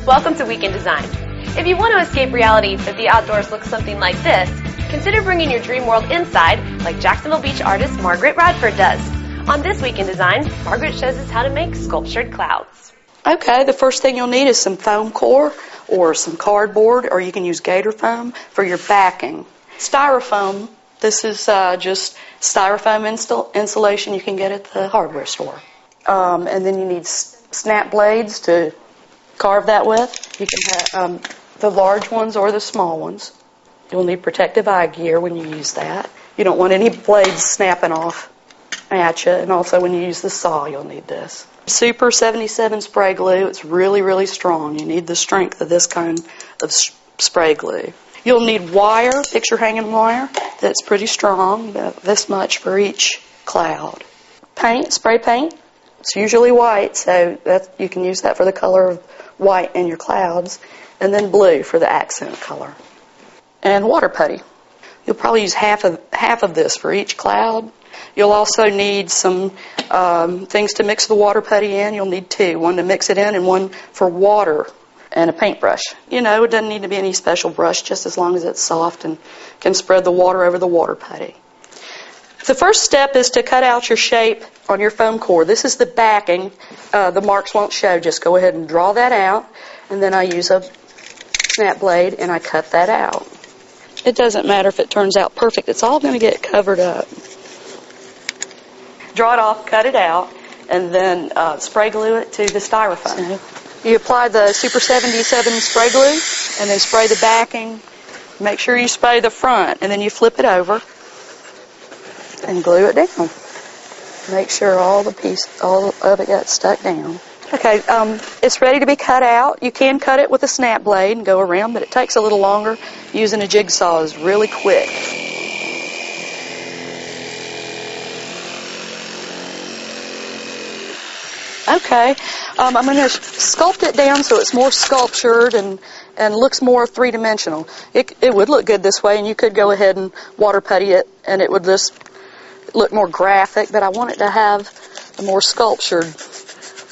Welcome to Weekend Design. If you want to escape reality that the outdoors looks something like this, consider bringing your dream world inside like Jacksonville Beach artist Margaret Radford does. On this Weekend Design, Margaret shows us how to make sculptured clouds. Okay, the first thing you'll need is some foam core or some cardboard, or you can use gator foam for your backing. Styrofoam, this is just styrofoam insulation you can get at the hardware store. And then you need snap blades to carve that with. You can have the large ones or the small ones. You'll need protective eye gear when you use that. You don't want any blades snapping off at you, and also when you use the saw you'll need this. Super 77 spray glue. It's really, really strong. You need the strength of this kind of spray glue. You'll need wire, picture hanging wire, that's pretty strong, about this much for each cloud. Paint, spray paint. It's usually white, so you can use that for the color of white in your clouds, and then blue for the accent color. And water putty. You'll probably use half of this for each cloud. You'll also need some things to mix the water putty in. You'll need two, one to mix it in and one for water, and a paintbrush. You know, it doesn't need to be any special brush, just as long as it's soft and can spread the water over the water putty. The first step is to cut out your shape on your foam core. This is the backing. The marks won't show. Just go ahead and draw that out, and then I use a snap blade and I cut that out. It doesn't matter if it turns out perfect. It's all going to get covered up. Draw it off, cut it out, and then spray glue it to the styrofoam. So you apply the Super 77 spray glue, and then spray the backing. Make sure you spray the front, and then you flip it over and glue it down. Make sure all of it got stuck down. Okay, it's ready to be cut out. You can cut it with a snap blade and go around, but it takes a little longer. Using a jigsaw is really quick. Okay, I'm going to sculpt it down so it's more sculptured and looks more three-dimensional. It would look good this way, and you could go ahead and water putty it, and it would just look more graphic, but I want it to have a more sculptured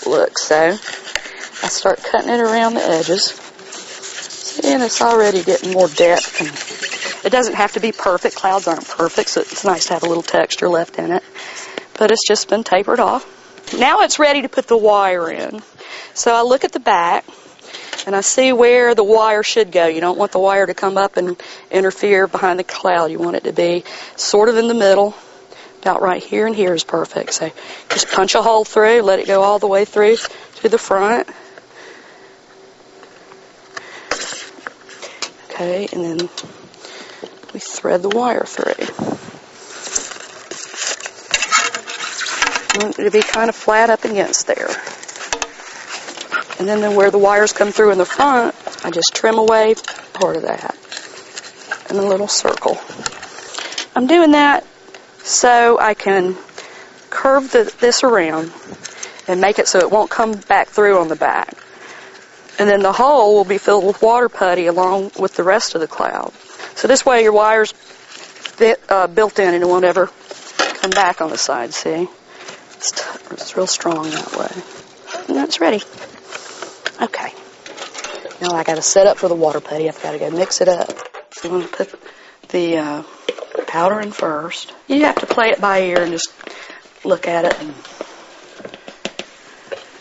look, so I start cutting it around the edges. See, and it's already getting more depth, and it doesn't have to be perfect. Clouds aren't perfect, so it's nice to have a little texture left in it, but it's just been tapered off. Now it's ready to put the wire in. So I look at the back, and I see where the wire should go. You don't want the wire to come up and interfere behind the cloud. You want it to be sort of in the middle. About right here, and here is perfect. So just punch a hole through, let it go all the way through to the front. Okay, and then we thread the wire through. I want it to be kind of flat up against there. And then where the wires come through in the front, I just trim away part of that in a little circle. I'm doing that so I can curve this around and make it so it won't come back through on the back. And then the hole will be filled with water putty along with the rest of the cloud. So this way your wire's built in and it won't ever come back on the side, see? It's real strong that way. And that's ready. Okay. Now I got to set up for the water putty. I've got to go mix it up. I'm going to put the powder in first. You have to play it by ear and just look at it. And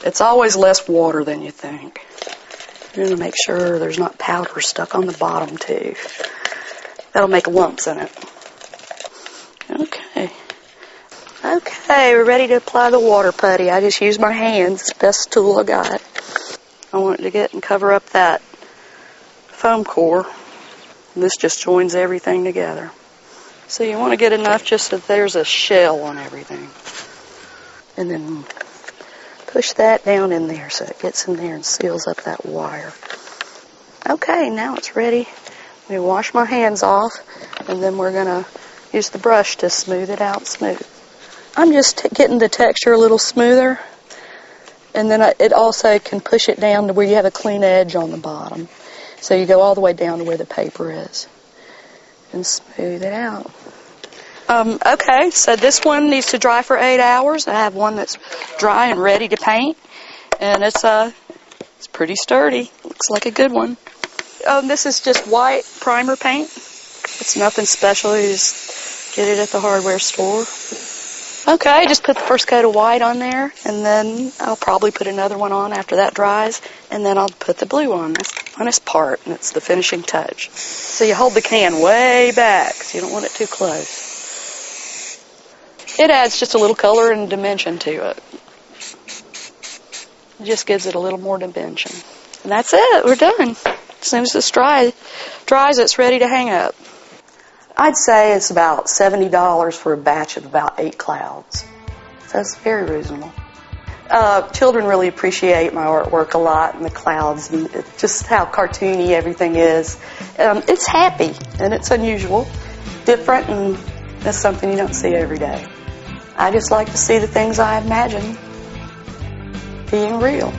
it's always less water than you think. You're going to make sure there's not powder stuck on the bottom too. That'll make lumps in it. Okay. Okay, we're ready to apply the water putty. I just use my hands. It's the best tool I got. I want it to get and cover up that foam core. And this just joins everything together. So you want to get enough just so there's a shell on everything. And then push that down in there so it gets in there and seals up that wire. Okay, now it's ready. Let me wash my hands off, and then we're going to use the brush to smooth it out smooth. I'm just getting the texture a little smoother, and then it also can push it down to where you have a clean edge on the bottom. So you go all the way down to where the paper is and smooth it out. Okay, so this one needs to dry for 8 hours. I have one that's dry and ready to paint, and it's pretty sturdy. Looks like a good one. This is just white primer paint. It's nothing special. You just get it at the hardware store. Okay, just put the first coat of white on there, and then I'll probably put another one on after that dries, and then I'll put the blue on. That's the funnest part, and it's the finishing touch. So you hold the can way back, so you don't want it too close. It adds just a little color and dimension to it. It just gives it a little more dimension. And that's it, we're done. As soon as this dries, it's ready to hang up. I'd say it's about $70 for a batch of about 8 clouds. So it's very reasonable. Children really appreciate my artwork a lot, and the clouds, and just how cartoony everything is. It's happy, and it's unusual, different, and it's something you don't see every day. I just like to see the things I imagine being real.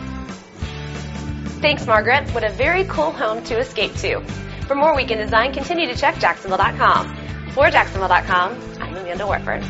Thanks, Margaret. What a very cool home to escape to. For more weekend design, continue to check Jacksonville.com. For Jacksonville.com, I'm Amanda Warford.